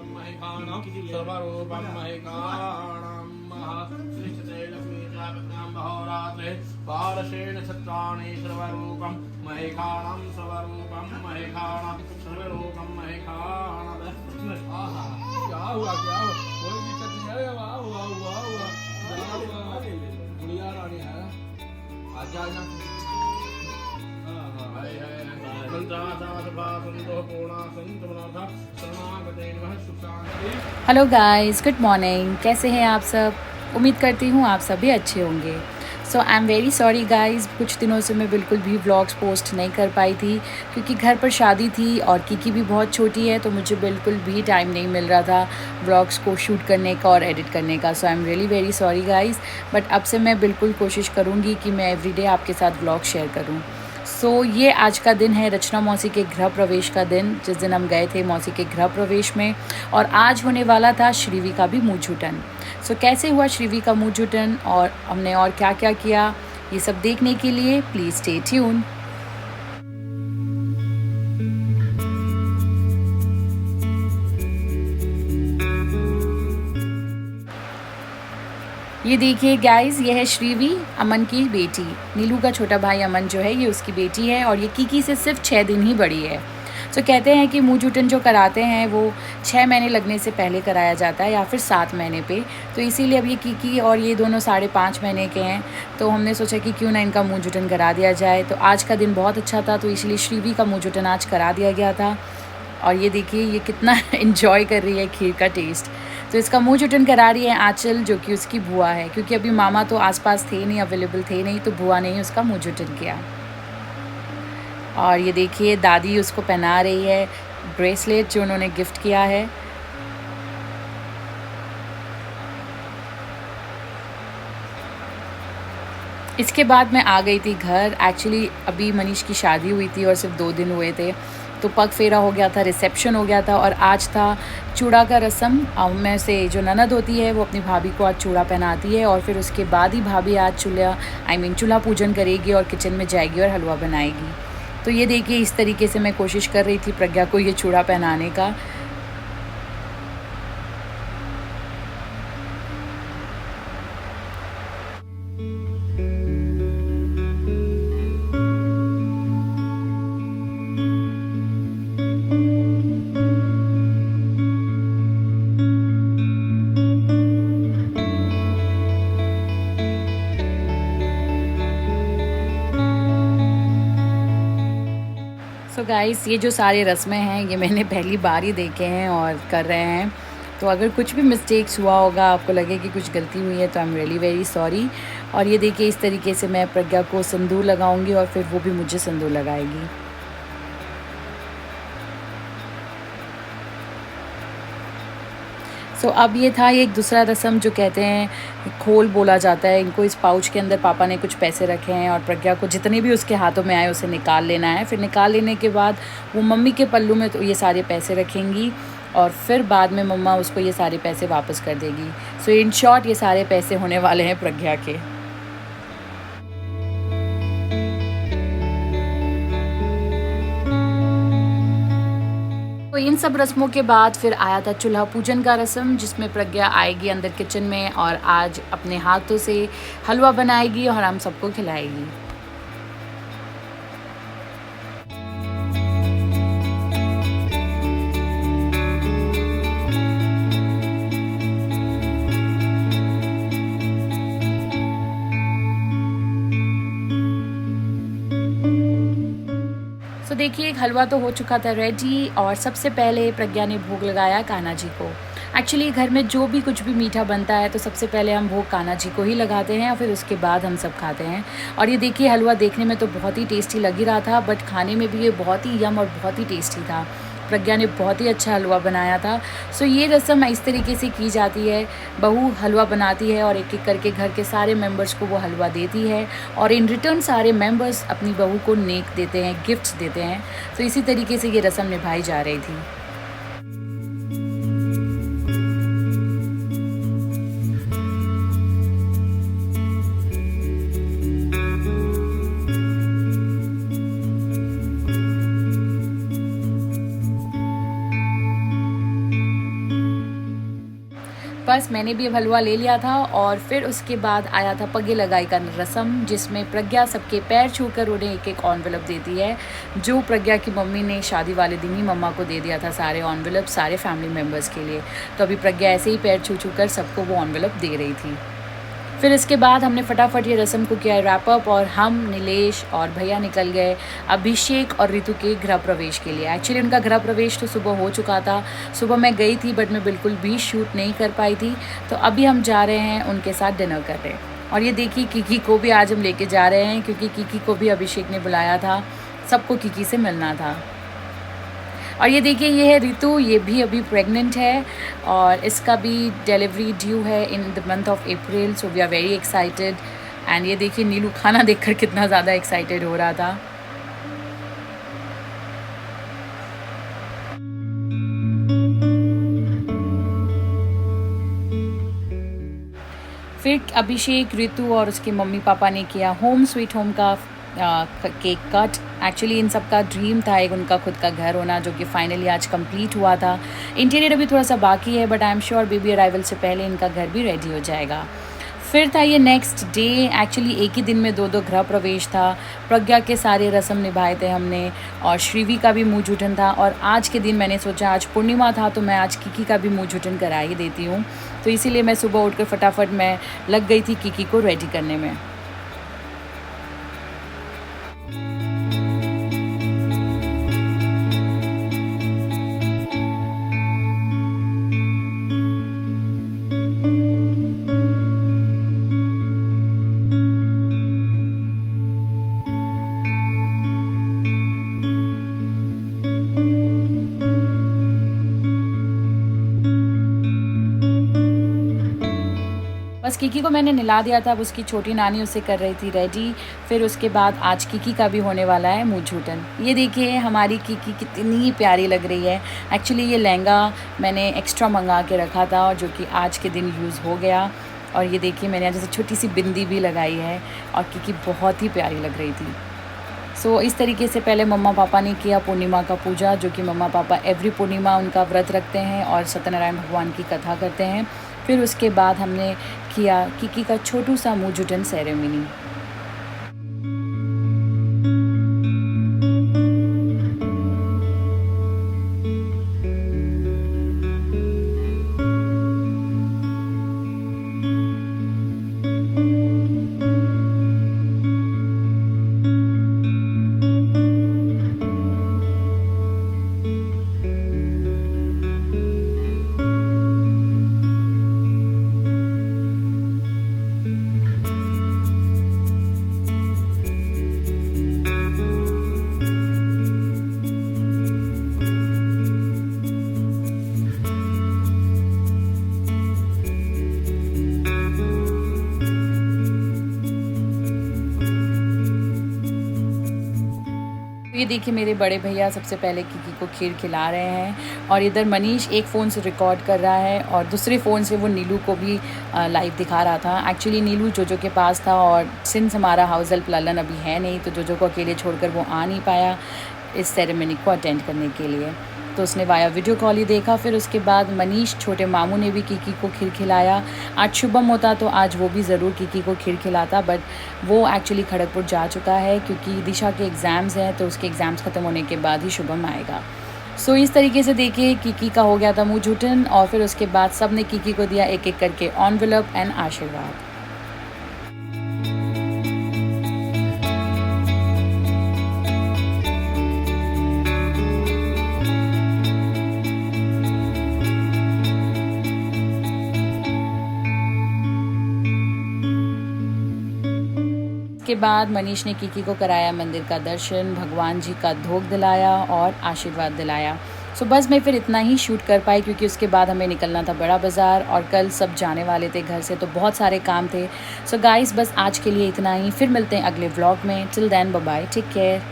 स्वरूपं महिकाणां सर्वरूपं महिकाणां श्रीचते लक्ष्मी जागतां महोरात्रे पारशेन छत्राणि सर्वरूपं महिकाणां सर्वरूपं महिकाणां सर्वरूपं महिकाणां। आहा क्या हुआ कोई दिक्कत नहीं है। वाह वाह वाह वाह गुड़िया रानी है। आजा आजा हेलो गाइस, गुड मॉर्निंग। कैसे हैं आप सब? उम्मीद करती हूँ आप सभी अच्छे होंगे। So I am very sorry guys, कुछ दिनों से मैं बिल्कुल भी व्लॉग्स पोस्ट नहीं कर पाई थी क्योंकि घर पर शादी थी और किकी भी बहुत छोटी है, तो मुझे बिल्कुल भी टाइम नहीं मिल रहा था व्लॉग्स को शूट करने का और एडिट करने का। So I am really very sorry guys, but अब से मैं बिल्कुल कोशिश करूँगी कि मैं एवरीडे आपके साथ व्लॉग शेयर करूँ। सो ये आज का दिन है रचना मौसी के गृह प्रवेश का दिन, जिस दिन हम गए थे मौसी के गृह प्रवेश में, और आज होने वाला था श्रीवी का भी मुँह झूटन। सो कैसे हुआ श्रीवी का मुँह झूटन और हमने और क्या क्या किया, ये सब देखने के लिए प्लीज़ स्टे ट्यून। ये देखिए गाइस, ये है श्रीवी, अमन की बेटी। नीलू का छोटा भाई अमन जो है ये उसकी बेटी है और ये किकी से सिर्फ 6 दिन ही बड़ी है। तो कहते हैं कि मुँह झूटन जो कराते हैं वो 6 महीने लगने से पहले कराया जाता है या फिर 7 महीने पे। तो इसीलिए अब ये किकी और ये दोनों 5.5 महीने के हैं, तो हमने सोचा कि क्यों ना इनका मुँह झूटन करा दिया जाए। तो आज का दिन बहुत अच्छा था, तो इसलिए श्रीवी का मुँह झूटन आज करा दिया गया था। और ये देखिए ये कितना इन्जॉय कर रही है खीर का टेस्ट। तो इसका मुँह झूटन करा रही है आँचल, जो कि उसकी बुआ है, क्योंकि अभी मामा तो आसपास थे नहीं, अवेलेबल थे नहीं, तो बुआ ने ही उसका मुँह झूटन किया। और ये देखिए दादी उसको पहना रही है ब्रेसलेट जो उन्होंने गिफ्ट किया है। इसके बाद मैं आ गई थी घर। एक्चुअली अभी मनीष की शादी हुई थी और सिर्फ 2 दिन हुए थे, तो पग फेरा हो गया था, रिसेप्शन हो गया था और आज था चूड़ा का रस्म। में से जो ननद होती है वो अपनी भाभी को आज चूड़ा पहनाती है और फिर उसके बाद ही भाभी आज चूल्हा पूजन करेगी और किचन में जाएगी और हलवा बनाएगी। तो ये देखिए इस तरीके से मैं कोशिश कर रही थी प्रज्ञा को ये चूड़ा पहनाने का। सो गाइस, ये जो सारे रस्में हैं ये मैंने पहली बार ही देखे हैं और कर रहे हैं, तो अगर कुछ भी मिस्टेक्स हुआ होगा, आपको लगे कि कुछ गलती हुई है, तो आई एम रियली वेरी सॉरी। और ये देखिए इस तरीके से मैं प्रज्ञा को सिंदूर लगाऊंगी और फिर वो भी मुझे सिंदूर लगाएगी। सो अब ये था एक दूसरा रस्म जो कहते हैं खोल बोला जाता है इनको। इस पाउच के अंदर पापा ने कुछ पैसे रखे हैं और प्रज्ञा को जितने भी उसके हाथों में आए उसे निकाल लेना है। फिर निकाल लेने के बाद वो मम्मी के पल्लू में तो ये सारे पैसे रखेंगी और फिर बाद में मम्मा उसको ये सारे पैसे वापस कर देगी। सो इन शॉर्ट ये सारे पैसे होने वाले हैं प्रज्ञा के। तो इन सब रस्मों के बाद फिर आया था चूल्हा पूजन का रस्म, जिसमें प्रज्ञा आएगी अंदर किचन में और आज अपने हाथों से हलवा बनाएगी और हम सबको खिलाएगी। तो देखिए एक हलवा तो हो चुका था रेडी और सबसे पहले प्रज्ञा ने भोग लगाया कान्हा जी को। एक्चुअली घर में जो भी कुछ भी मीठा बनता है तो सबसे पहले हम भोग कान्हा जी को ही लगाते हैं और फिर उसके बाद हम सब खाते हैं। और ये देखिए हलवा देखने में तो बहुत ही टेस्टी लग ही रहा था, बट खाने में भी ये बहुत ही यम और बहुत ही टेस्टी था। प्रज्ञा ने बहुत ही अच्छा हलवा बनाया था। सो ये रस्म इस तरीके से की जाती है, बहू हलवा बनाती है और एक एक करके घर के सारे मेंबर्स को वो हलवा देती है और इन रिटर्न सारे मेंबर्स अपनी बहू को नेक देते हैं, गिफ्ट्स देते हैं। तो इसी तरीके से ये रस्म निभाई जा रही थी। बस मैंने भी अब हलवा ले लिया था और फिर उसके बाद आया था पगे लगाई का रस्म, जिसमें प्रज्ञा सबके पैर छूकर उन्हें एक एक एनवेलप देती है, जो प्रज्ञा की मम्मी ने शादी वाले दिन ही मम्मा को दे दिया था सारे एनवेलप सारे फैमिली मेम्बर्स के लिए। तो अभी प्रज्ञा ऐसे ही पैर छू कर सबको वो एनवेलप दे रही थी। फिर इसके बाद हमने फटाफट ये रस्म को किया रैप अप और हम नीलेश और भैया निकल गए अभिषेक और ऋतु के गृह प्रवेश के लिए। एक्चुअली उनका गृह प्रवेश तो सुबह हो चुका था, सुबह मैं गई थी बट मैं बिल्कुल भी शूट नहीं कर पाई थी। तो अभी हम जा रहे हैं उनके साथ डिनर करने। और ये देखिए किकी को भी आज हम लेके जा रहे हैं, क्योंकि किकी को भी अभिषेक ने बुलाया था, सबको किकी से मिलना था। और ये देखिए ये है ऋतु, ये भी अभी प्रेग्नेंट है और इसका भी डिलीवरी ड्यू है in the month of April. So we are very excited. And ये देखिए नीलू खाना देखकर कितना ज़्यादा एक्साइटेड हो रहा था। फिर अभिषेक, ऋतु और उसके मम्मी पापा ने किया होम स्वीट होम का केक कट। एक्चुअली इन सब का ड्रीम था एक उनका खुद का घर होना, जो कि फाइनली आज कंप्लीट हुआ था। इंटीरियर अभी थोड़ा सा बाकी है but I am sure baby arrival से पहले इनका घर भी रेडी हो जाएगा। फिर था ये नेक्स्ट डे। एक्चुअली एक ही दिन में दो गृह प्रवेश था। प्रज्ञा के सारे रस्म निभाए थे हमने और श्रीवी का भी मुँह झूठन था। और आज के दिन मैंने सोचा आज पूर्णिमा था तो मैं आज किकी का भी मुँह झूठन करा ही देती हूँ। तो इसीलिए मैं सुबह उठकर फटाफट मैं लग गई थी किकी को रेडी करने में। बस किकी को मैंने नहला दिया था, अब उसकी छोटी नानी उसे कर रही थी रेडी। फिर उसके बाद आज किकी का भी होने वाला है मुँह झूठन। ये देखिए हमारी किकी कितनी प्यारी लग रही है। एक्चुअली ये लहंगा मैंने एक्स्ट्रा मंगा के रखा था और जो कि आज के दिन यूज़ हो गया। और ये देखिए मैंने जैसे छोटी सी बिंदी भी लगाई है और किकी बहुत ही प्यारी लग रही थी। सो इस तरीके से पहले मम्मा पापा ने किया पूर्णिमा का पूजा, जो कि मम्मा पापा एवरी पूर्णिमा उनका व्रत रखते हैं और सत्यनारायण भगवान की कथा करते हैं। फिर उसके बाद हमने किया किकी का छोटू सा मुँह झूठन सेरेमनी। ये देखिए मेरे बड़े भैया सबसे पहले किकी को खीर खिला रहे हैं और इधर मनीष एक फ़ोन से रिकॉर्ड कर रहा है और दूसरे फ़ोन से वो नीलू को भी लाइव दिखा रहा था। एक्चुअली नीलू जोजो के पास था और सिंस हमारा हाउस हेल्प ललन अभी है नहीं तो जोजो को अकेले छोड़कर वो आ नहीं पाया इस सेरेमनी को अटेंड करने के लिए, तो उसने वाया वीडियो कॉल ही देखा। फिर उसके बाद मनीष छोटे मामू ने भी किकी को खीर खिलाया। आज शुभम होता तो आज वो भी ज़रूर किकी को खीर खिलाता, बट वो एक्चुअली खड़गपुर जा चुका है क्योंकि दिशा के एग्ज़ाम्स हैं, तो उसके एग्ज़ाम्स ख़त्म होने के बाद ही शुभम आएगा। सो इस तरीके से देखिए किकी का हो गया था मुँह झूठन और फिर उसके बाद सब ने किकी को दिया एक एक करके एनवेलप एंड आशीर्वाद। के बाद मनीष ने किकी को कराया मंदिर का दर्शन, भगवान जी का धोख दिलाया और आशीर्वाद दिलाया। सो बस मैं फिर इतना ही शूट कर पाई क्योंकि उसके बाद हमें निकलना था बड़ा बाज़ार और कल सब जाने वाले थे घर से, तो बहुत सारे काम थे। सो गाइस बस आज के लिए इतना ही, फिर मिलते हैं अगले व्लॉग में। Till then bye bye, take care.